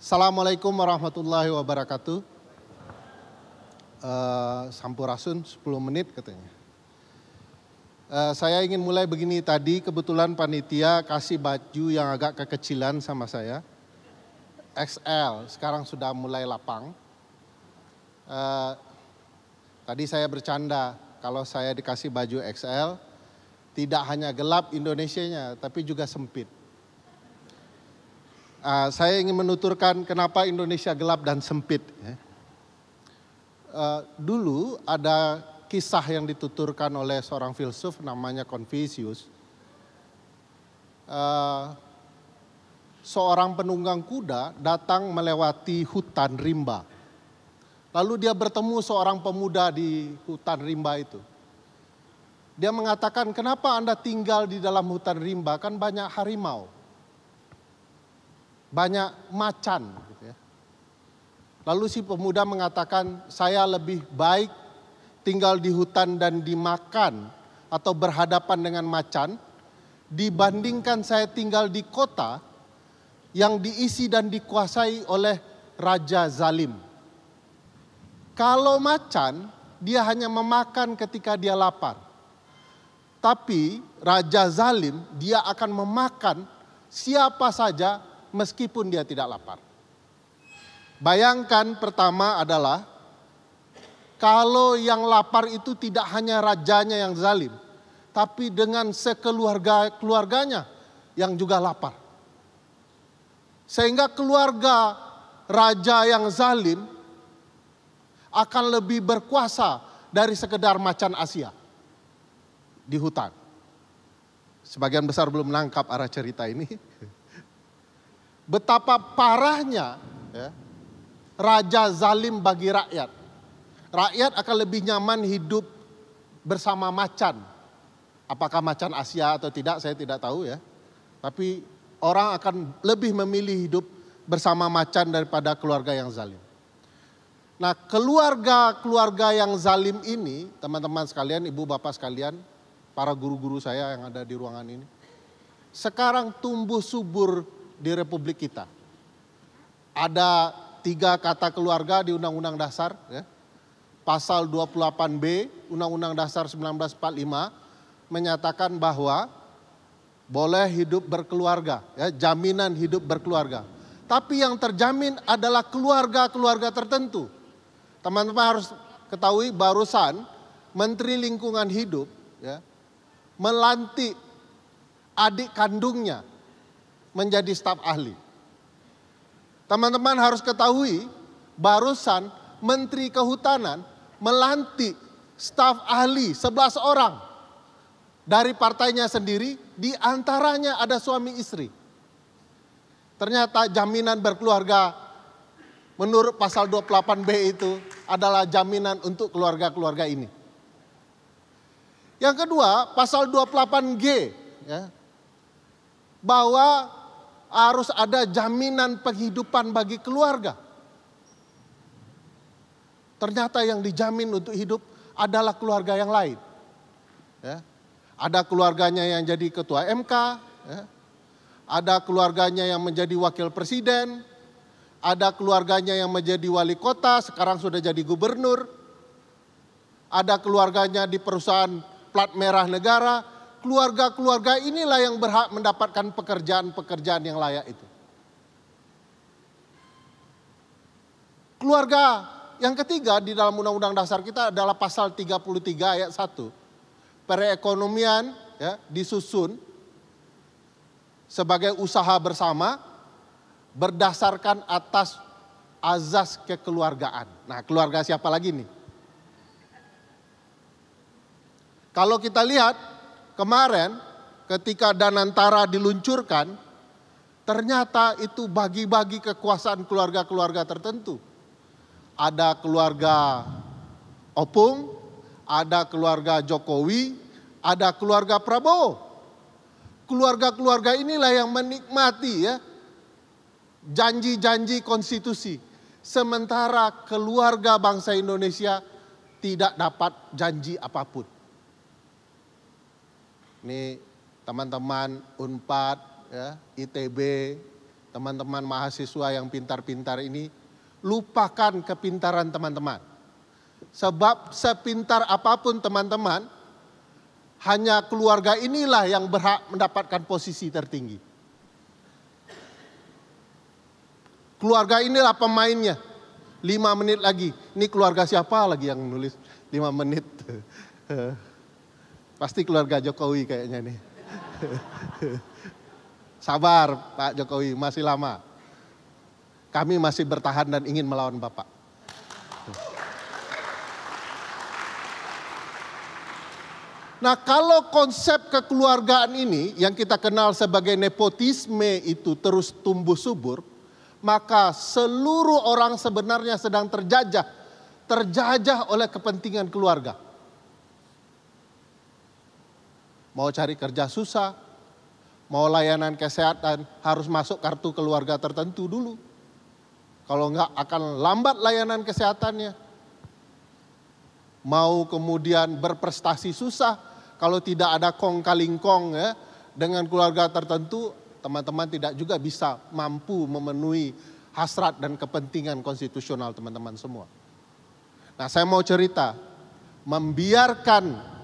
Assalamualaikum warahmatullahi wabarakatuh. Sampurasun 10 menit katanya. Saya ingin mulai begini tadi, kebetulan panitia kasih baju yang agak kekecilan sama saya. XL, sekarang sudah mulai lapang. Tadi saya bercanda, kalau saya dikasih baju XL, tidak hanya gelap Indonesianya, tapi juga sempit. Saya ingin menuturkan kenapa Indonesia gelap dan sempit. Dulu ada kisah yang dituturkan oleh seorang filsuf namanya Confucius. Seorang penunggang kuda datang melewati hutan rimba. Lalu dia bertemu seorang pemuda di hutan rimba itu. Dia mengatakan, kenapa Anda tinggal di dalam hutan rimba? Kan banyak harimau, banyak macan. Gitu ya. Lalu si pemuda mengatakan, saya lebih baik tinggal di hutan dan dimakan atau berhadapan dengan macan, dibandingkan saya tinggal di kota yang diisi dan dikuasai oleh raja zalim. Kalau macan, dia hanya memakan ketika dia lapar. Tapi raja zalim, dia akan memakan siapa saja meskipun dia tidak lapar. Bayangkan pertama adalah, kalau yang lapar itu tidak hanya rajanya yang zalim, tapi dengan keluarganya yang juga lapar. Sehingga keluarga raja yang zalim akan lebih berkuasa dari sekedar macan Asia di hutan. Sebagian besar belum menangkap arah cerita ini. Betapa parahnya raja zalim bagi rakyat. Rakyat akan lebih nyaman hidup bersama macan. Apakah macan Asia atau tidak saya tidak tahu ya. Tapi orang akan lebih memilih hidup bersama macan daripada keluarga yang zalim. Nah, keluarga yang zalim ini, teman-teman sekalian, ibu bapak sekalian, para guru-guru saya yang ada di ruangan ini, sekarang tumbuh subur di Republik kita. Ada 3 kata keluarga di Undang-Undang Dasar, ya. Pasal 28B Undang-Undang Dasar 1945 menyatakan bahwa boleh hidup berkeluarga, ya, jaminan hidup berkeluarga. Tapi yang terjamin adalah keluarga-keluarga tertentu. Teman-teman harus ketahui, barusan Menteri Lingkungan Hidup ya, melantik adik kandungnya menjadi staf ahli. Teman-teman harus ketahui, barusan Menteri Kehutanan melantik staf ahli 11 orang dari partainya sendiri, di antaranya ada suami istri. Ternyata jaminan berkeluarga menurut pasal 28B itu adalah jaminan untuk keluarga-keluarga ini. Yang kedua, pasal 28G ya, bahwa harus ada jaminan penghidupan bagi keluarga. Ternyata yang dijamin untuk hidup adalah keluarga yang lain. Ya. Ada keluarganya yang jadi ketua MK, ya. Ada keluarganya yang menjadi wakil presiden, ada keluarganya yang menjadi wali kota, sekarang sudah jadi gubernur, ada keluarganya di perusahaan plat merah negara. Keluarga-keluarga inilah yang berhak mendapatkan pekerjaan-pekerjaan yang layak itu. Keluarga yang ketiga di dalam Undang-Undang Dasar kita adalah pasal 33 ayat 1. Perekonomian ya, disusun sebagai usaha bersama berdasarkan atas azas kekeluargaan. Nah, keluarga siapa lagi nih? Kalau kita lihat kemarin ketika Danantara diluncurkan, ternyata itu bagi-bagi kekuasaan keluarga-keluarga tertentu. Ada keluarga Opung, ada keluarga Jokowi, ada keluarga Prabowo. Keluarga-keluarga inilah yang menikmati ya janji-janji konstitusi. Sementara keluarga bangsa Indonesia tidak dapat janji apapun. Ini teman-teman Unpad, ya, ITB, teman-teman mahasiswa yang pintar-pintar ini, lupakan kepintaran teman-teman. Sebab sepintar apapun teman-teman, hanya keluarga inilah yang berhak mendapatkan posisi tertinggi. Keluarga inilah pemainnya. 5 menit lagi. Ini keluarga siapa lagi yang nulis 5 menit? Pasti keluarga Jokowi kayaknya nih. Sabar Pak Jokowi, masih lama. Kami masih bertahan dan ingin melawan Bapak. Nah, kalau konsep kekeluargaan ini yang kita kenal sebagai nepotisme itu terus tumbuh subur, maka seluruh orang sebenarnya sedang terjajah oleh kepentingan keluarga. Mau cari kerja susah, mau layanan kesehatan harus masuk kartu keluarga tertentu dulu. Kalau enggak akan lambat layanan kesehatannya. Mau kemudian berprestasi susah, kalau tidak ada kong kaling kong ya, dengan keluarga tertentu, teman-teman tidak juga bisa mampu memenuhi hasrat dan kepentingan konstitusional teman-teman semua. Nah, saya mau cerita, membiarkan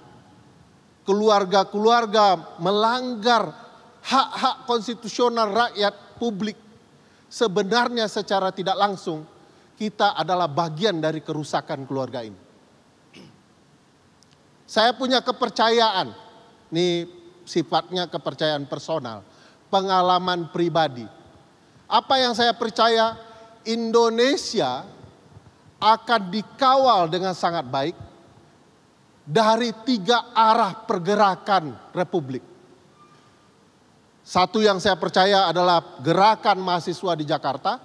keluarga-keluarga melanggar hak-hak konstitusional rakyat publik, sebenarnya secara tidak langsung kita adalah bagian dari kerusakan keluarga ini. Saya punya kepercayaan, ini sifatnya kepercayaan personal, pengalaman pribadi. Apa yang saya percaya, Indonesia akan dikawal dengan sangat baik dari 3 arah pergerakan republik. Satu yang saya percaya adalah gerakan mahasiswa di Jakarta,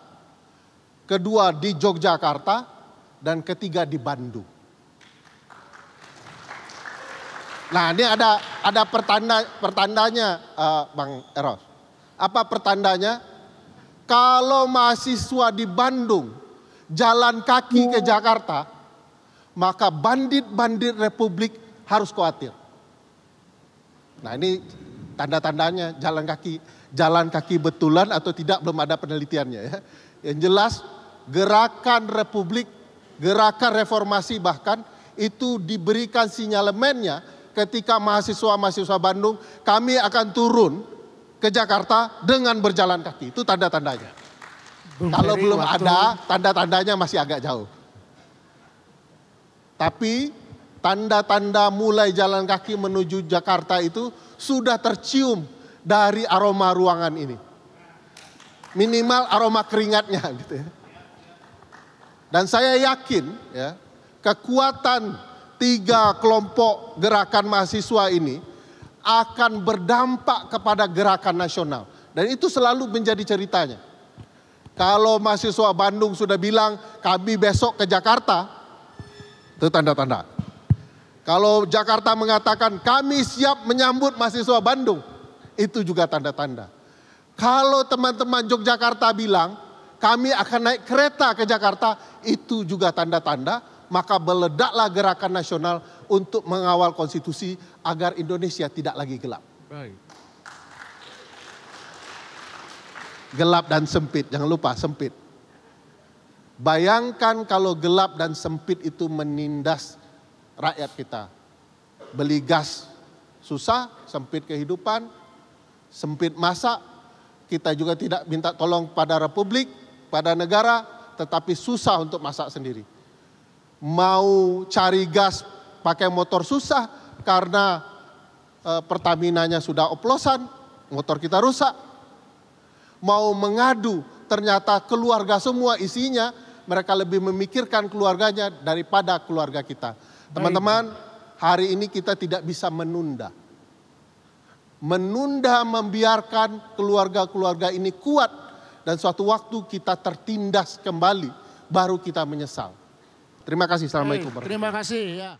kedua di Yogyakarta, dan ketiga di Bandung. Nah, ini ada pertandanya Bang Eros. Apa pertandanya? Kalau mahasiswa di Bandung jalan kaki ke Jakarta, maka bandit-bandit republik harus khawatir. Nah, ini tanda-tandanya jalan kaki betulan atau tidak belum ada penelitiannya ya. Yang jelas gerakan republik, gerakan reformasi bahkan itu diberikan sinyalemennya ketika mahasiswa-mahasiswa Bandung, kami akan turun ke Jakarta dengan berjalan kaki. Itu tanda-tandanya. Kalau belum ada, tanda-tandanya masih agak jauh. Tapi tanda-tanda mulai jalan kaki menuju Jakarta itu sudah tercium dari aroma ruangan ini. Minimal aroma keringatnya gitu ya. Dan saya yakin ya, kekuatan 3 kelompok gerakan mahasiswa ini akan berdampak kepada gerakan nasional. Dan itu selalu menjadi ceritanya. Kalau mahasiswa Bandung sudah bilang kami besok ke Jakarta, itu tanda-tanda. Kalau Jakarta mengatakan kami siap menyambut mahasiswa Bandung, itu juga tanda-tanda. Kalau teman-teman Yogyakarta bilang kami akan naik kereta ke Jakarta, itu juga tanda-tanda. Maka meledaklah gerakan nasional untuk mengawal konstitusi agar Indonesia tidak lagi gelap. Baik. Gelap dan sempit, jangan lupa sempit. Bayangkan kalau gelap dan sempit itu menindas rakyat kita. Beli gas susah, sempit kehidupan, sempit masa. Kita juga tidak minta tolong pada republik, pada negara, tetapi susah untuk masak sendiri. Mau cari gas pakai motor susah karena Pertaminanya sudah oplosan, motor kita rusak. Mau mengadu, ternyata keluarga semua isinya, mereka lebih memikirkan keluarganya daripada keluarga kita. Teman-teman, hari ini kita tidak bisa menunda. Menunda membiarkan keluarga-keluarga ini kuat dan suatu waktu kita tertindas kembali, baru kita menyesal. Terima kasih. Assalamualaikum warahmatullahi wabarakatuh. Terima kasih ya.